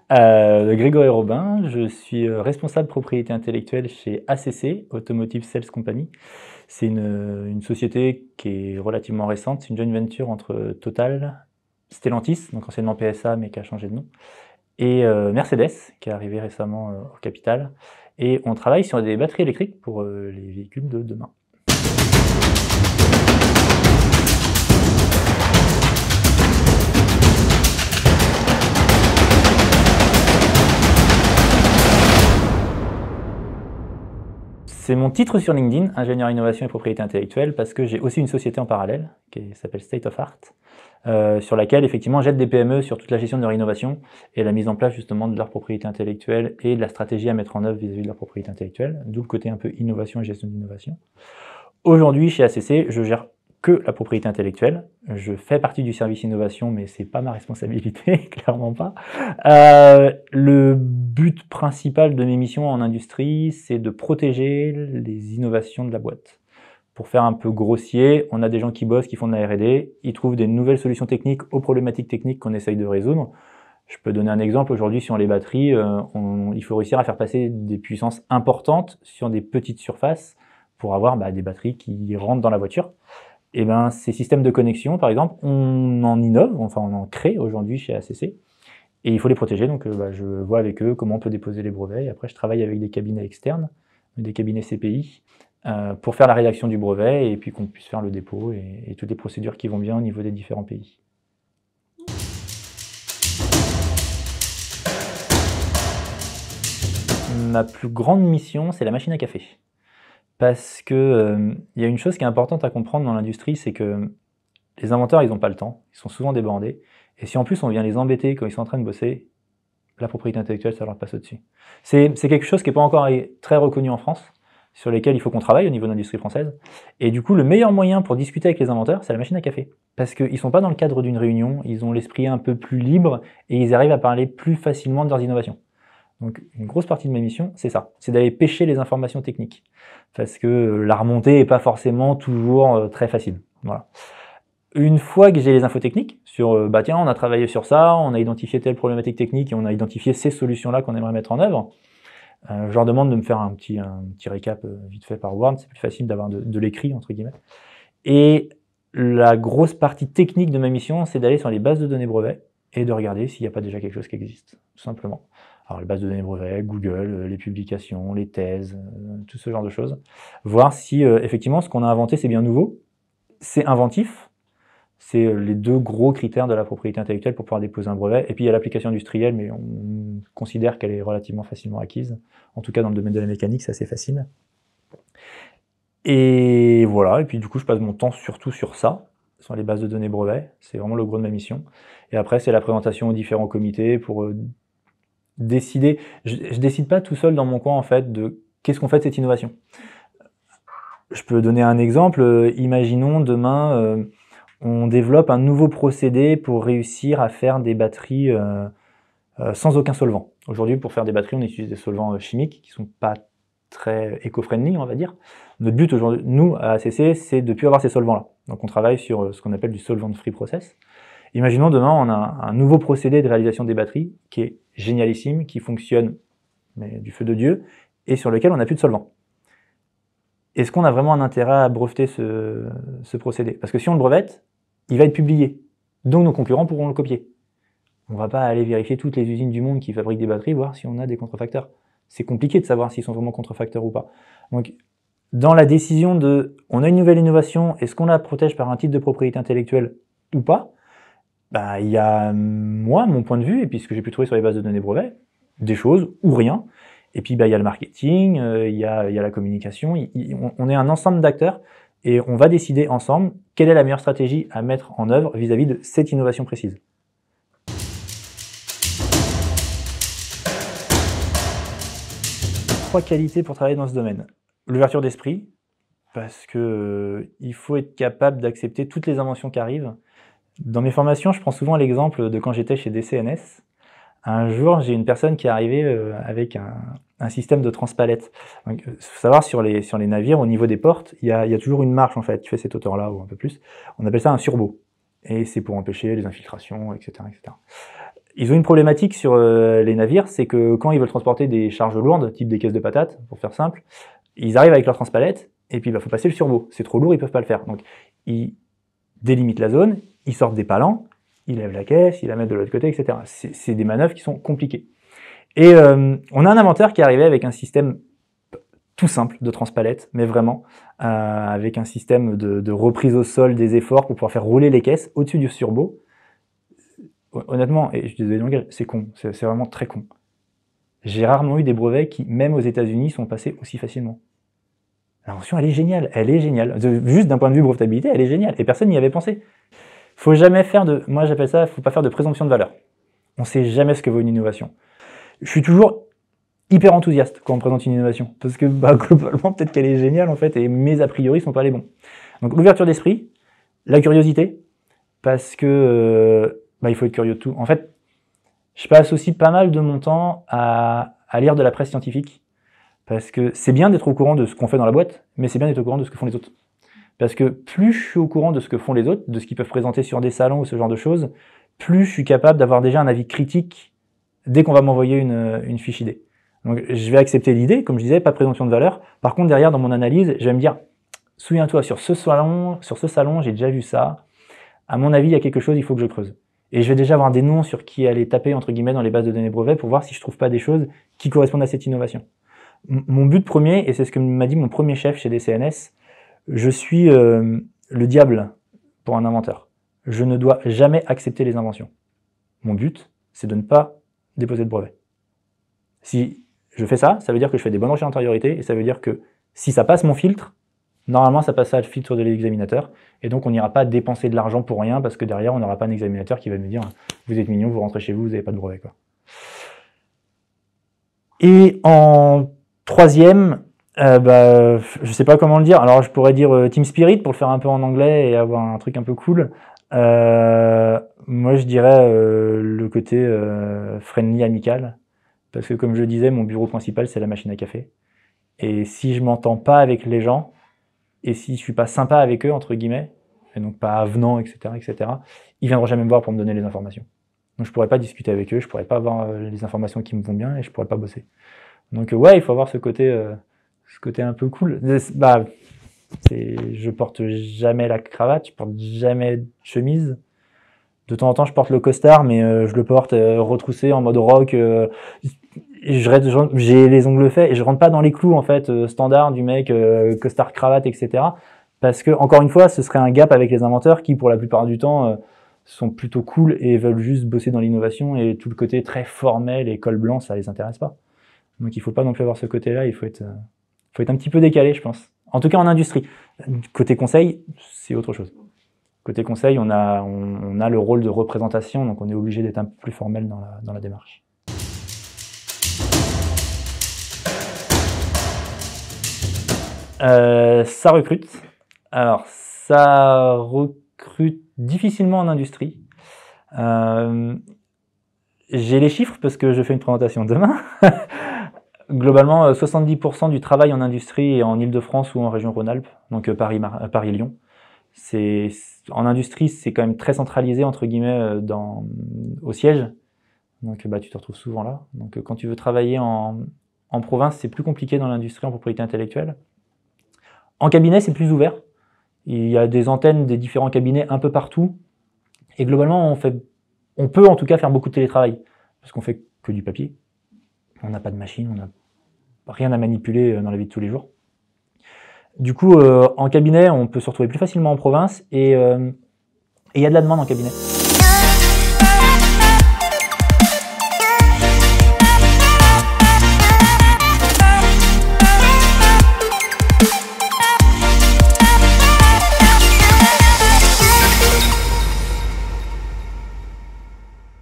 Grégory Robin, je suis responsable propriété intellectuelle chez ACC, Automotive Sales Company. C'est une société qui est relativement récente, c'est une joint venture entre Total, Stellantis, donc anciennement PSA mais qui a changé de nom, et Mercedes, qui est arrivé récemment au capital. Et on travaille sur des batteries électriques pour les véhicules de demain. C'est mon titre sur LinkedIn, ingénieur innovation et propriété intellectuelle, parce que j'ai aussi une société en parallèle qui s'appelle State of Art, sur laquelle effectivement j'aide des PME sur toute la gestion de leur innovation et la mise en place justement de leur propriété intellectuelle et de la stratégie à mettre en œuvre vis-à-vis de leur propriété intellectuelle, d'où le côté un peu innovation et gestion d'innovation. Aujourd'hui chez ACC, je gère que la propriété intellectuelle. Je fais partie du service innovation, mais c'est pas ma responsabilité, clairement pas. Le but principal de mes missions en industrie, c'est de protéger les innovations de la boîte. Pour faire un peu grossier, on a des gens qui bossent, qui font de la R&D, ils trouvent des nouvelles solutions techniques aux problématiques techniques qu'on essaye de résoudre. Je peux donner un exemple, aujourd'hui sur les batteries, il faut réussir à faire passer des puissances importantes sur des petites surfaces pour avoir des batteries qui rentrent dans la voiture. Et ces systèmes de connexion, par exemple, on en innove, enfin on en crée aujourd'hui chez ACC, et il faut les protéger, donc je vois avec eux comment on peut déposer les brevets, et après je travaille avec des cabinets externes, des cabinets CPI, pour faire la rédaction du brevet, et puis qu'on puisse faire le dépôt, et toutes les procédures qui vont bien au niveau des différents pays. Ma plus grande mission, c'est la machine à café. Parce que y a une chose qui est importante à comprendre dans l'industrie, c'est que les inventeurs, ils n'ont pas le temps, ils sont souvent débordés, et si en plus on vient les embêter quand ils sont en train de bosser, la propriété intellectuelle, ça leur passe au-dessus. C'est quelque chose qui n'est pas encore très reconnu en France, sur lesquels il faut qu'on travaille au niveau de l'industrie française, et du coup le meilleur moyen pour discuter avec les inventeurs, c'est la machine à café. Parce qu'ils ne sont pas dans le cadre d'une réunion, ils ont l'esprit un peu plus libre, et ils arrivent à parler plus facilement de leurs innovations. Donc une grosse partie de ma mission, c'est ça, c'est d'aller pêcher les informations techniques. Parce que la remontée n'est pas forcément toujours très facile. Voilà. Une fois que j'ai les infos techniques, sur tiens, on a travaillé sur ça, on a identifié telle problématique technique et on a identifié ces solutions-là qu'on aimerait mettre en œuvre, je leur demande de me faire un petit récap vite fait par Word, c'est plus facile d'avoir de l'écrit, entre guillemets. Et la grosse partie technique de ma mission, c'est d'aller sur les bases de données brevets et de regarder s'il n'y a pas déjà quelque chose qui existe, tout simplement. Alors les bases de données brevets, Google, les publications, les thèses, tout ce genre de choses. Voir si effectivement ce qu'on a inventé c'est bien nouveau, c'est inventif, c'est les deux gros critères de la propriété intellectuelle pour pouvoir déposer un brevet. Et puis il y a l'application industrielle, mais on considère qu'elle est relativement facilement acquise. En tout cas dans le domaine de la mécanique, c'est assez facile. Et voilà, et puis du coup je passe mon temps surtout sur ça, sur les bases de données brevets, c'est vraiment le gros de ma mission. Et après c'est la présentation aux différents comités pour décider. Je décide pas tout seul dans mon coin en fait de qu'est-ce qu'on fait de cette innovation. Je peux donner un exemple. Imaginons demain on développe un nouveau procédé pour réussir à faire des batteries sans aucun solvant. Aujourd'hui pour faire des batteries on utilise des solvants chimiques qui sont pas très éco-friendly on va dire. Notre but aujourd'hui, nous à ACC, c'est de ne plus avoir ces solvants-là. Donc on travaille sur ce qu'on appelle du solvent-free process. Imaginons demain, on a un nouveau procédé de réalisation des batteries qui est génialissime, qui fonctionne mais du feu de Dieu, et sur lequel on n'a plus de solvant. Est-ce qu'on a vraiment un intérêt à breveter ce procédé? Parce que si on le brevette, il va être publié. Donc nos concurrents pourront le copier. On ne va pas aller vérifier toutes les usines du monde qui fabriquent des batteries, voir si on a des contrefacteurs. C'est compliqué de savoir s'ils sont vraiment contrefacteurs ou pas. Donc, dans la décision de on a une nouvelle innovation, est-ce qu'on la protège par un titre de propriété intellectuelle ou pas? Il y a moi, mon point de vue, et puis ce que j'ai pu trouver sur les bases de données brevets, des choses ou rien. Et puis il y a le marketing, il y a la communication, on est un ensemble d'acteurs et on va décider ensemble quelle est la meilleure stratégie à mettre en œuvre vis-à-vis de cette innovation précise. Trois qualités pour travailler dans ce domaine. L'ouverture d'esprit, parce que il faut être capable d'accepter toutes les inventions qui arrivent. Dans mes formations, je prends souvent l'exemple de quand j'étais chez DCNS. Un jour, j'ai une personne qui est arrivée avec un système de transpalette. Il faut savoir, sur les navires, au niveau des portes, il y a toujours une marche en fait, qui fait cette hauteur-là ou un peu plus. On appelle ça un surbo. Et c'est pour empêcher les infiltrations, etc., etc. Ils ont une problématique sur les navires, c'est que quand ils veulent transporter des charges lourdes, type des caisses de patates, pour faire simple, ils arrivent avec leur transpalette, et puis il faut passer le survaux. C'est trop lourd, ils peuvent pas le faire. Donc ils délimitent la zone, ils sortent des palans, ils lèvent la caisse, ils la mettent de l'autre côté, etc. C'est des manœuvres qui sont compliquées. Et on a un inventeur qui est arrivé avec un système tout simple de transpalette, mais vraiment, avec un système de reprise au sol des efforts pour pouvoir faire rouler les caisses au-dessus du survaux. Honnêtement, et je suis désolé, c'est con, c'est vraiment très con. J'ai rarement eu des brevets qui, même aux États-Unis, sont passés aussi facilement. L'invention, elle est géniale, juste d'un point de vue brevetabilité, elle est géniale, et personne n'y avait pensé. Faut jamais faire de, moi j'appelle ça, faut pas faire de présomption de valeur. On sait jamais ce que vaut une innovation. Je suis toujours hyper enthousiaste quand on présente une innovation, parce que globalement, peut-être qu'elle est géniale en fait, et mes a priori sont pas les bons. Donc l'ouverture d'esprit, la curiosité, parce que il faut être curieux de tout. En fait, je passe aussi pas mal de mon temps à lire de la presse scientifique, parce que c'est bien d'être au courant de ce qu'on fait dans la boîte, mais c'est bien d'être au courant de ce que font les autres. Parce que plus je suis au courant de ce que font les autres, de ce qu'ils peuvent présenter sur des salons ou ce genre de choses, plus je suis capable d'avoir déjà un avis critique dès qu'on va m'envoyer une fiche idée. Donc je vais accepter l'idée, comme je disais, pas de présomption de valeur. Par contre, derrière, dans mon analyse, je vais me dire, souviens-toi, sur ce salon, j'ai déjà vu ça. À mon avis, il y a quelque chose, il faut que je creuse. Et je vais déjà avoir des noms sur qui aller taper, entre guillemets, dans les bases de données brevets pour voir si je trouve pas des choses qui correspondent à cette innovation. Mon but premier, et c'est ce que m'a dit mon premier chef chez DCNS, je suis le diable pour un inventeur. Je ne dois jamais accepter les inventions. Mon but, c'est de ne pas déposer de brevet. Si je fais ça, ça veut dire que je fais des bonnes recherches d'antériorité, et ça veut dire que si ça passe mon filtre, normalement ça passe à le filtre de l'examinateur, et donc on n'ira pas dépenser de l'argent pour rien, parce que derrière on n'aura pas un examinateur qui va nous dire « vous êtes mignon, vous rentrez chez vous, vous n'avez pas de brevet ». Et en troisième, je sais pas comment le dire, alors je pourrais dire Team Spirit pour le faire un peu en anglais et avoir un truc un peu cool. Moi je dirais le côté friendly, amical, parce que comme je disais, mon bureau principal c'est la machine à café. Et si je m'entends pas avec les gens, et si je suis pas sympa avec eux, entre guillemets, et donc pas avenant, etc., ils viendront jamais me voir pour me donner les informations. Donc je pourrais pas discuter avec eux, je pourrais pas avoir les informations qui me vont bien, et je pourrais pas bosser. Donc ouais, il faut avoir ce côté un peu cool. Je porte jamais la cravate, je porte jamais de chemise. De temps en temps, je porte le costard, mais je le porte retroussé en mode rock. J'ai les ongles faits et je rentre pas dans les clous en fait standard du mec costard cravate, etc. Parce que encore une fois, ce serait un gap avec les inventeurs qui, pour la plupart du temps, sont plutôt cool et veulent juste bosser dans l'innovation, et tout le côté très formel et col blanc, ça les intéresse pas. Donc il faut pas non plus avoir ce côté-là, il faut être un petit peu décalé, je pense. En tout cas en industrie. Côté conseil, c'est autre chose. Côté conseil, on a le rôle de représentation, donc on est obligé d'être un peu plus formel dans la démarche. Ça recrute. Alors, ça recrute difficilement en industrie. J'ai les chiffres parce que je fais une présentation demain. Globalement, 70% du travail en industrie est en Île-de-France ou en région Rhône-Alpes, donc Paris-Lyon. En industrie, c'est quand même très centralisé, entre guillemets, au siège. Donc tu te retrouves souvent là. Donc quand tu veux travailler en province, c'est plus compliqué dans l'industrie en propriété intellectuelle. En cabinet, c'est plus ouvert. Il y a des antennes des différents cabinets un peu partout. Et globalement, on peut en tout cas faire beaucoup de télétravail. Parce qu'on fait que du papier. On n'a pas de machine, on n'a rien à manipuler dans la vie de tous les jours. Du coup, en cabinet, on peut se retrouver plus facilement en province et il y a de la demande en cabinet.